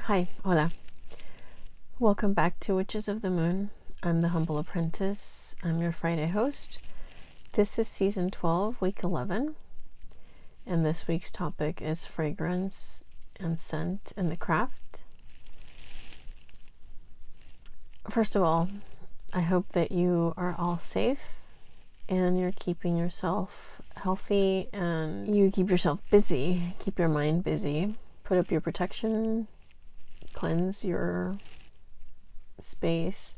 Hi, hola. Welcome back to Witches of the Moon. I'm the Humble Apprentice. I'm your Friday host. This is season 12, week 11, and this week's topic is fragrance and scent in the craft. First of all, I hope that you are all safe and you're keeping yourself healthy and you keep yourself busy, keep your mind busy, put up your protection, cleanse your space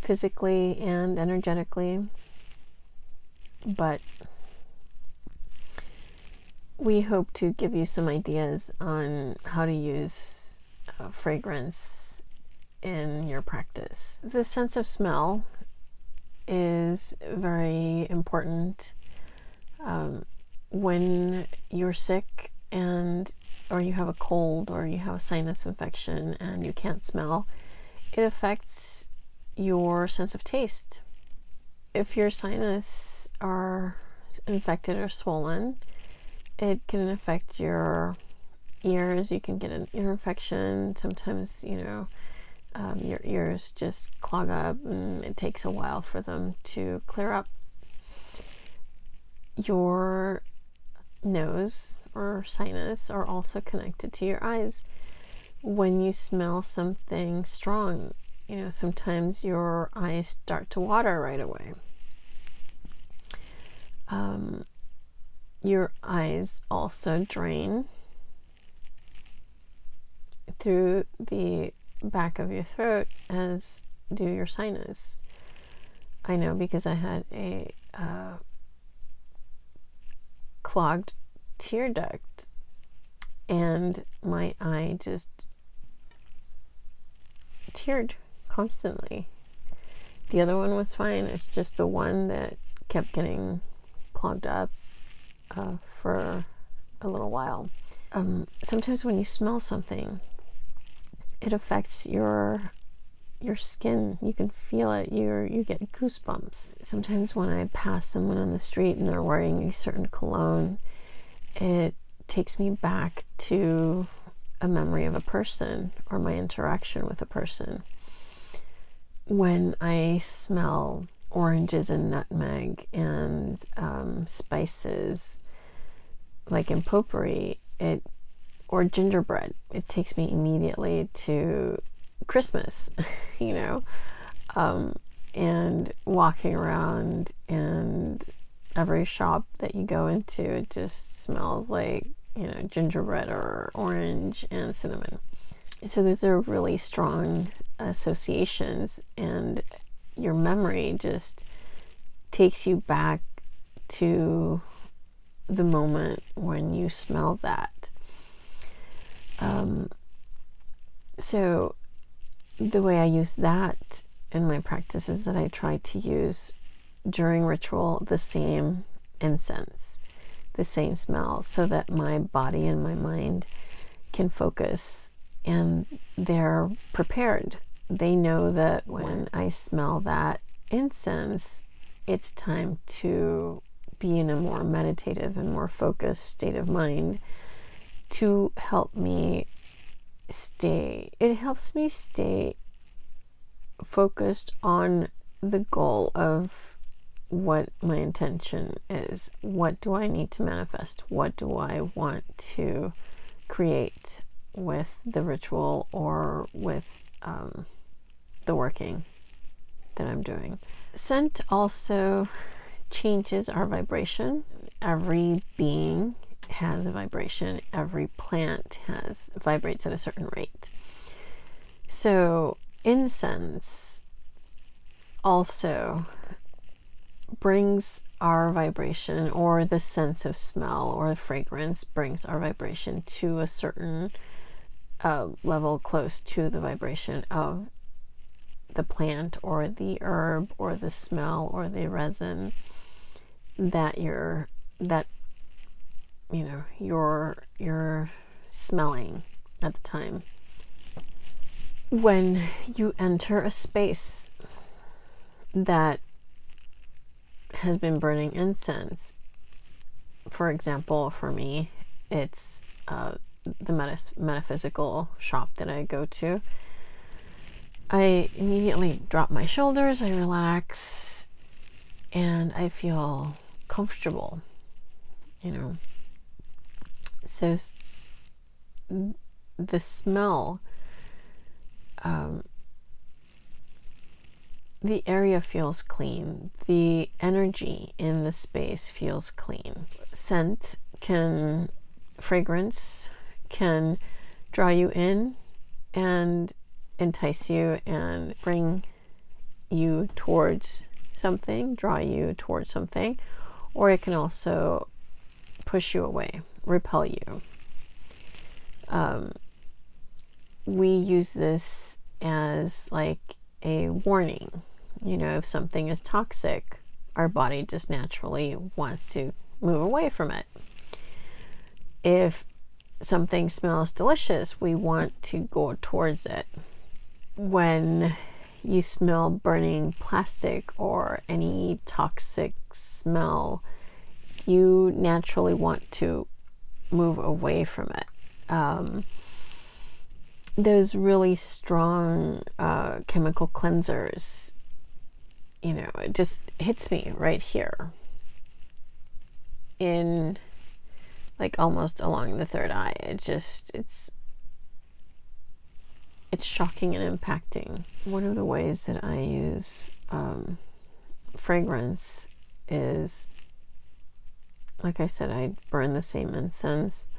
physically and energetically. But we hope to give you some ideas on how to use fragrance in your practice. The sense of smell is very important when you're sick or you have a cold or you have a sinus infection and you can't smell. It affects your sense of taste. If your sinus are infected or swollen, it can affect your ears. You can get an ear infection. Sometimes, your ears just clog up and it takes a while for them to clear up. Your nose or sinus are also connected to your eyes. When you smell something strong, sometimes your eyes start to water right away. Your eyes also drain through the back of your throat, as do your sinus. I know because I had a clogged tear duct and my eye just teared constantly. The other one was fine. It's just the one that kept getting clogged up for a little while. Sometimes when you smell something, it affects your skin. You can feel it. You get goosebumps. Sometimes when I pass someone on the street and they're wearing a certain cologne, it takes me back to a memory of a person or my interaction with a person. When I smell oranges and nutmeg and spices like in potpourri, or gingerbread, it takes me immediately to Christmas, and walking around, and every shop that you go into, it just smells like, gingerbread or orange and cinnamon. So those are really strong associations, and your memory just takes you back to the moment when you smell that. So the way I use that in my practice is that I try to use during ritual the same incense, the same smell, so that my body and my mind can focus and they're prepared. They know that when I smell that incense, it's time to be in a more meditative and more focused state of mind to help me stay. It helps me stay focused on the goal of what my intention is. What do I need to manifest? What do I want to create with the ritual or with the working that I'm doing? Scent also changes our vibration. Every being has a vibration. Every plant vibrates at a certain rate. So incense also brings our vibration, or the sense of smell or the fragrance brings our vibration to a certain level close to the vibration of the plant or the herb or the smell or the resin that you're smelling at the time. When you enter a space that has been burning incense, for example, for me, it's the metaphysical shop that I go to, I immediately drop my shoulders, I relax, and I feel comfortable, you know. So the smell, the area feels clean. The energy in the space feels clean. Fragrance can draw you in and entice you and bring you towards something, draw you towards something, or it can also push you away, repel you. We use this as like a warning. You know, if something is toxic, our body just naturally wants to move away from it. If something smells delicious, we want to go towards it. When you smell burning plastic or any toxic smell, you naturally want to move away from it. Those really strong chemical cleansers, you know, it just hits me right here in like almost along the third eye. It's shocking and impacting. One of the ways that I use fragrance is, like I said, I burn the same incense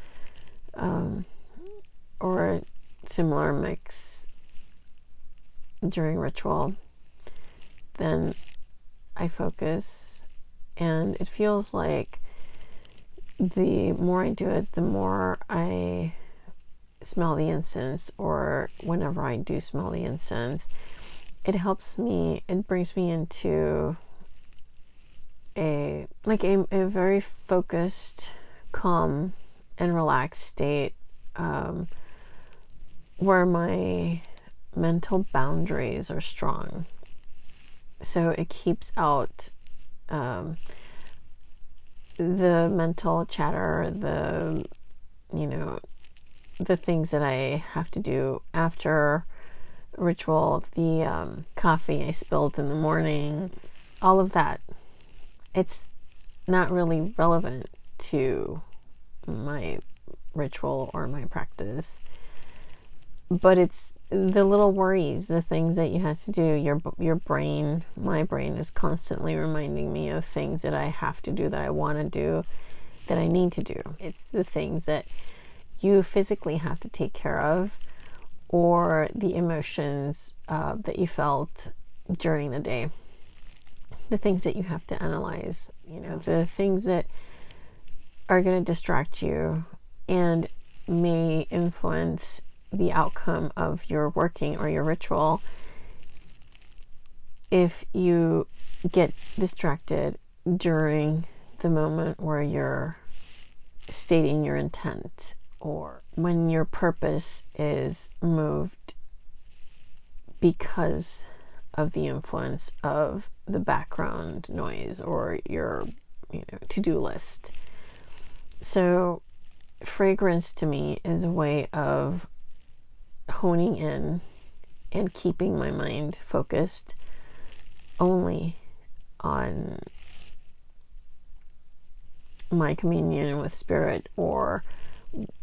or a similar mix during ritual. Then I focus, and it feels like the more I do it, the more I smell the incense, or whenever I do smell the incense, it helps me, it brings me into a very focused, calm, and relaxed state, where my mental boundaries are strong. So it keeps out the mental chatter, the things that I have to do after ritual, the coffee I spilled in the morning, all of that. It's not really relevant to my ritual or my practice, but it's the little worries, the things that you have to do. Your brain, my brain, is constantly reminding me of things that I have to do, that I want to do, that I need to do. It's the things that you physically have to take care of, or the emotions that you felt during the day, the things that you have to analyze, you know, the things that are going to distract you and may influence the outcome of your working or your ritual. If you get distracted during the moment where you're stating your intent, or when your purpose is moved because of the influence of the background noise or your to-do list. So fragrance to me is a way of honing in and keeping my mind focused only on my communion with spirit, or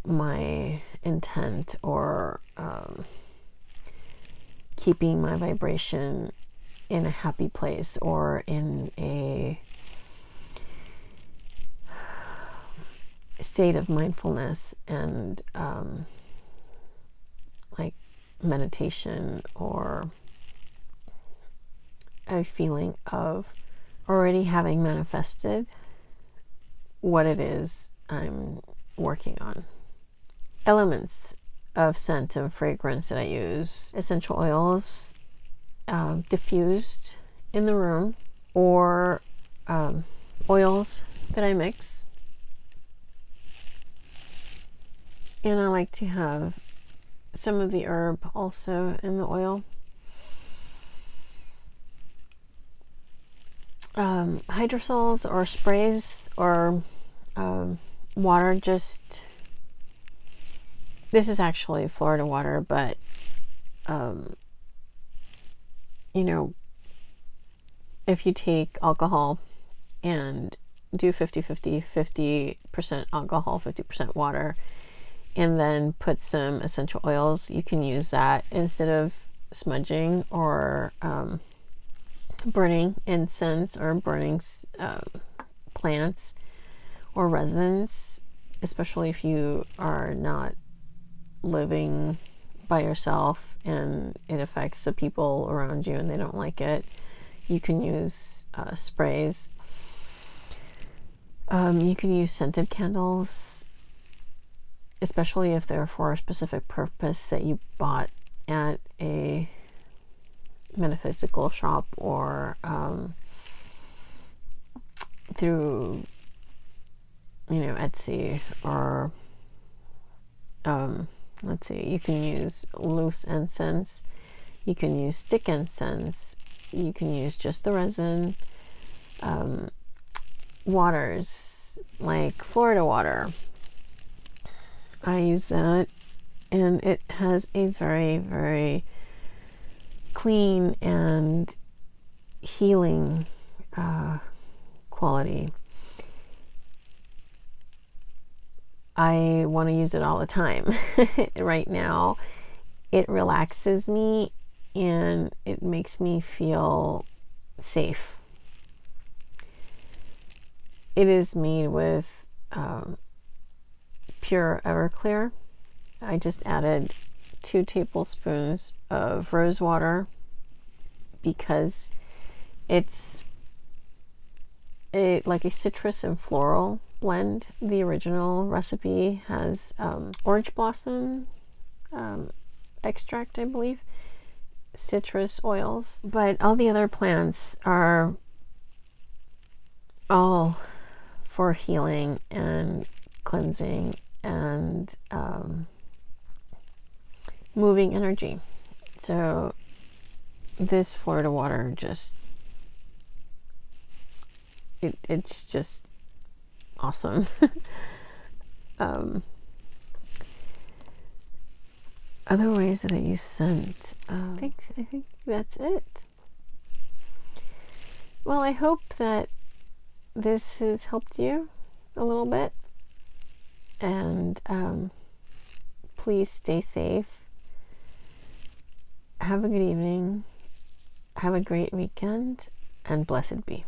my intent, or keeping my vibration in a happy place, or in a state of mindfulness and like meditation, or a feeling of already having manifested what it is I'm working on. Elements of scent and fragrance that I use: essential oils diffused in the room, or oils that I mix. And I like to have some of the herb also in the oil. Hydrosols or sprays, or water just this is actually Florida water, but you know, if you take alcohol and do 50-50, 50% alcohol, 50% water, and then put some essential oils, you can use that instead of smudging or burning incense or burning plants or resins, especially if you are not living by yourself and it affects the people around you and they don't like it. You can use sprays. You can use scented candles, especially if they're for a specific purpose that you bought at a metaphysical shop or through, you know, Etsy, or let's see, you can use loose incense, you can use stick incense, you can use just the resin. Waters like Florida water, I use that, and it has a very, very clean and healing quality. I want to use it all the time. Right now, it relaxes me and it makes me feel safe. It is made with pure Everclear. I just added 2 tablespoons of rose water because it's like a citrus and floral blend. The original recipe has orange blossom extract, I believe, citrus oils, but all the other plants are all for healing and cleansing and moving energy. So this Florida water just it's just awesome. Other ways that I use scent, I think that's it. Well, I hope that this has helped you a little bit, and please stay safe. Have a good evening. Have a great weekend, and blessed be.